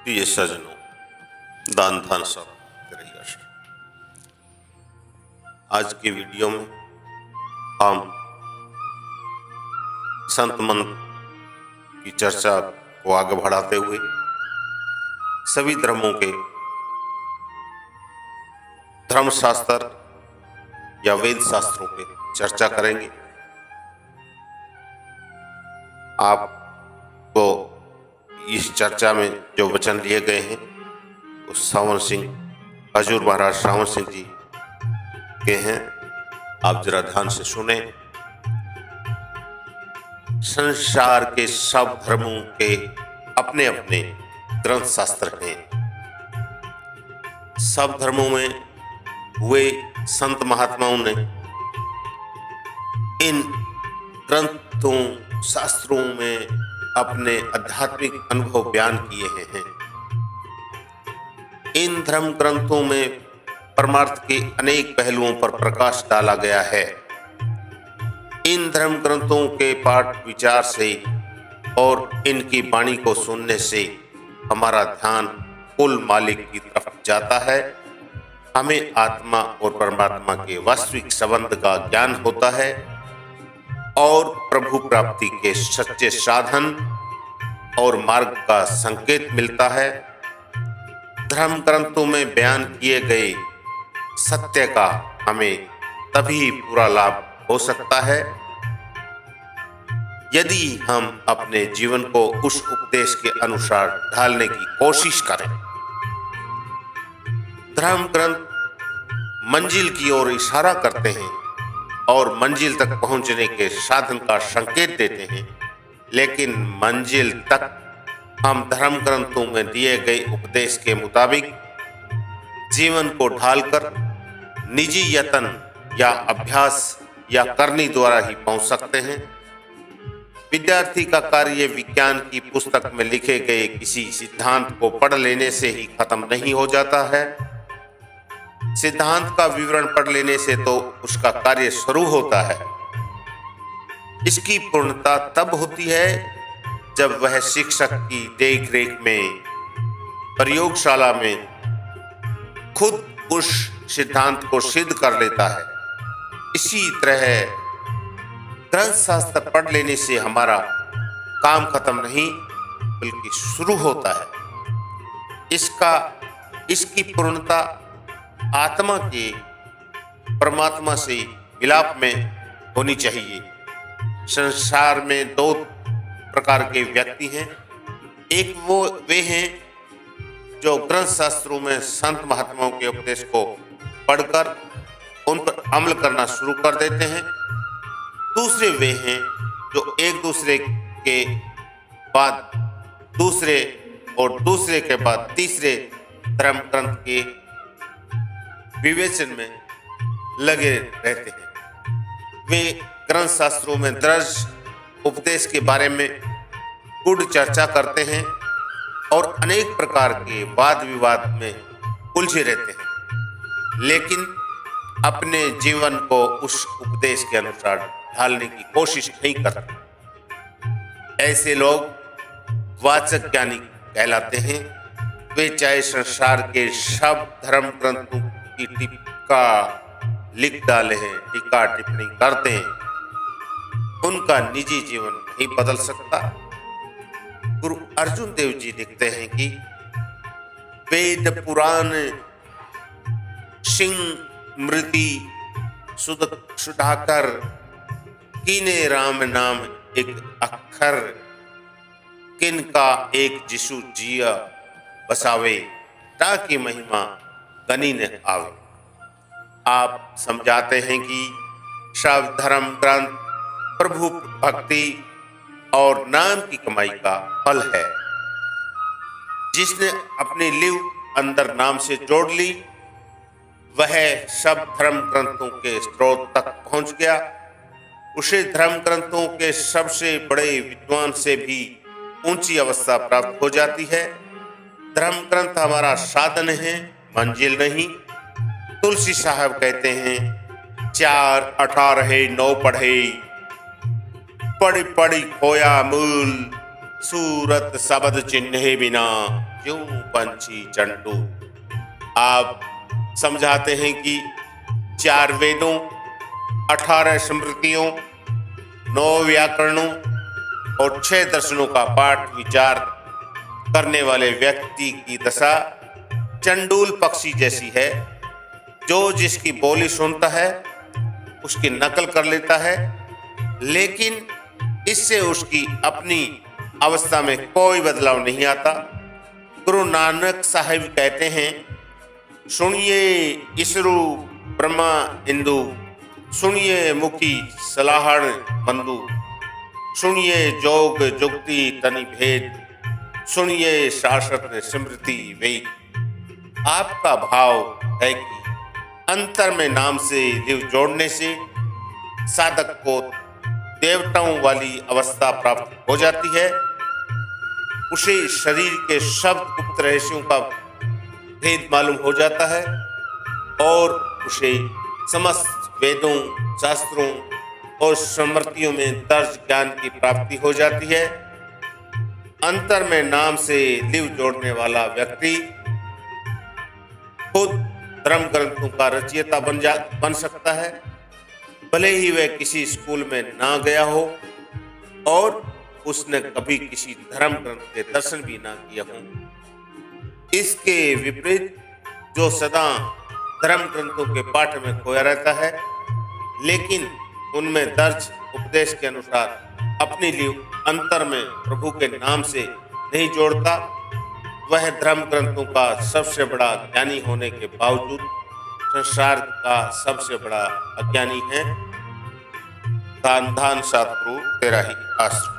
प्रिय सजनों, दान धन सब करेगा। आज के वीडियो में हम संत मंत्र की चर्चा को आगे बढ़ाते हुए सभी धर्मों के धर्मशास्त्र या वेद शास्त्रों पे चर्चा करेंगे। आपको इस चर्चा में जो वचन लिए गए हैं वो सावन सिंह, हजूर महाराज सावन सिंह जी के हैं। आप जरा ध्यान से सुने। संसार के सब धर्मों के अपने अपने ग्रंथ शास्त्र हैं। सब धर्मों में हुए संत महात्माओं ने इन ग्रंथों शास्त्रों में अपने आध्यात्मिक अनुभव बयान किए हैं। इन धर्म ग्रंथों में परमार्थ के अनेक पहलुओं पर प्रकाश डाला गया है। इन धर्म ग्रंथों के पाठ विचार से और इनकी वाणी को सुनने से हमारा ध्यान कुल मालिक की तरफ जाता है। हमें आत्मा और परमात्मा के वास्तविक संबंध का ज्ञान होता है और प्रभु प्राप्ति के सच्चे साधन और मार्ग का संकेत मिलता है। धर्म ग्रंथों में बयान किए गए सत्य का हमें तभी पूरा लाभ हो सकता है यदि हम अपने जीवन को उस उपदेश के अनुसार ढालने की कोशिश करें। धर्म ग्रंथ मंजिल की ओर इशारा करते हैं और मंजिल तक पहुंचने के साधन का संकेत देते हैं, लेकिन मंजिल तक हम धर्म ग्रंथों में दिए गए उपदेश के मुताबिक जीवन को ढालकर निजी यत्न या अभ्यास या करनी द्वारा ही पहुंच सकते हैं। विद्यार्थी का कार्य विज्ञान की पुस्तक में लिखे गए किसी सिद्धांत को पढ़ लेने से ही खत्म नहीं हो जाता है। सिद्धांत का विवरण पढ़ लेने से तो उसका कार्य शुरू होता है। इसकी पूर्णता तब होती है जब वह शिक्षक की देखरेख में प्रयोगशाला में खुद उस सिद्धांत को सिद्ध कर लेता है। इसी तरह ग्रंथ शास्त्र पढ़ लेने से हमारा काम खत्म नहीं बल्कि शुरू होता है। इसकी पूर्णता आत्मा के परमात्मा से मिलाप में होनी चाहिए। संसार में दो प्रकार के व्यक्ति हैं। एक वे हैं जो ग्रंथ शास्त्रों में संत महात्माओं के उपदेश को पढ़कर उन पर अमल करना शुरू कर देते हैं। दूसरे वे हैं जो एक दूसरे के बाद दूसरे और दूसरे के बाद तीसरे धर्म ग्रंथ के विवेचन में लगे रहते हैं। वे ग्रंथ शास्त्रों में दर्ज उपदेश के बारे में गूढ़ चर्चा करते हैं और अनेक प्रकार के वाद विवाद में उलझे रहते हैं, लेकिन अपने जीवन को उस उपदेश के अनुसार ढालने की कोशिश नहीं करते। ऐसे लोग वाचक ज्ञानी कहलाते हैं। वे चाहे संसार के सब धर्म ग्रंथों की टीका लिख डाले हैं, टीका टिप्पणी करते हैं, उनका निजी जीवन नहीं बदल सकता। गुरु अर्जुन देव जी लिखते हैं कि वेद पुराण सिंह स्मृति सुधाकर कीने राम नाम एक अक्षर किनका एक जिसु जिया बसावे ताकि महिमा गनी न आवे। आप समझाते हैं कि सब धर्म ग्रंथ प्रभु भक्ति और नाम की कमाई का फल है। जिसने अपनी लिव अंदर नाम से जोड़ ली वह सब धर्म ग्रंथों के स्रोत तक पहुंच गया। उसे धर्म ग्रंथों के सबसे बड़े विद्वान से भी ऊंची अवस्था प्राप्त हो जाती है। धर्म ग्रंथ हमारा साधन है, मंजिल नहीं। तुलसी साहब कहते हैं 4 18 9 पढ़े, पढ़ी पढ़ी खोया मूल, सूरत शब्द चिन्हे बिना क्यों पंछी चंटू। आप समझाते हैं कि 4 वेदों, 18 स्मृतियों, 9 व्याकरणों और 6 दर्शनों का पाठ विचार करने वाले व्यक्ति की दशा चंडूल पक्षी जैसी है, जो जिसकी बोली सुनता है उसकी नकल कर लेता है, लेकिन इससे उसकी अपनी अवस्था में कोई बदलाव नहीं आता। गुरु नानक साहिब कहते हैं, सुनिए इसरु ब्रह्मा इंदु, सुनिए मुखी सलाहण मंदु, सुनिए जोग जुक्ति तनि भेद, सुनिए शाश्वत स्मृति वेद। आपका भाव है कि अंतर में नाम से लिव जोड़ने से साधक को देवताओं वाली अवस्था प्राप्त हो जाती है। उसे शरीर के शब्द गुप्त रहस्यों का भेद मालूम हो जाता है और उसे समस्त वेदों, शास्त्रों और स्मृतियों में दर्ज ज्ञान की प्राप्ति हो जाती है। अंतर में नाम से लिव जोड़ने वाला व्यक्ति खुद धर्म ग्रंथों का रचयिता बन सकता है, भले ही वह किसी स्कूल में ना गया हो और उसने कभी किसी धर्म ग्रंथ के दर्शन भी ना किया हो। इसके विपरीत जो सदा धर्म ग्रंथों के पाठ में खोया रहता है, लेकिन उनमें दर्ज उपदेश के अनुसार अपनी लिए अंतर में प्रभु के नाम से नहीं जोड़ता, वह धर्म ग्रंथों का सबसे बड़ा ज्ञानी होने के बावजूद संसार का सबसे बड़ा अज्ञानी है। दान दान सतगुरु तेरा ही आश्रय।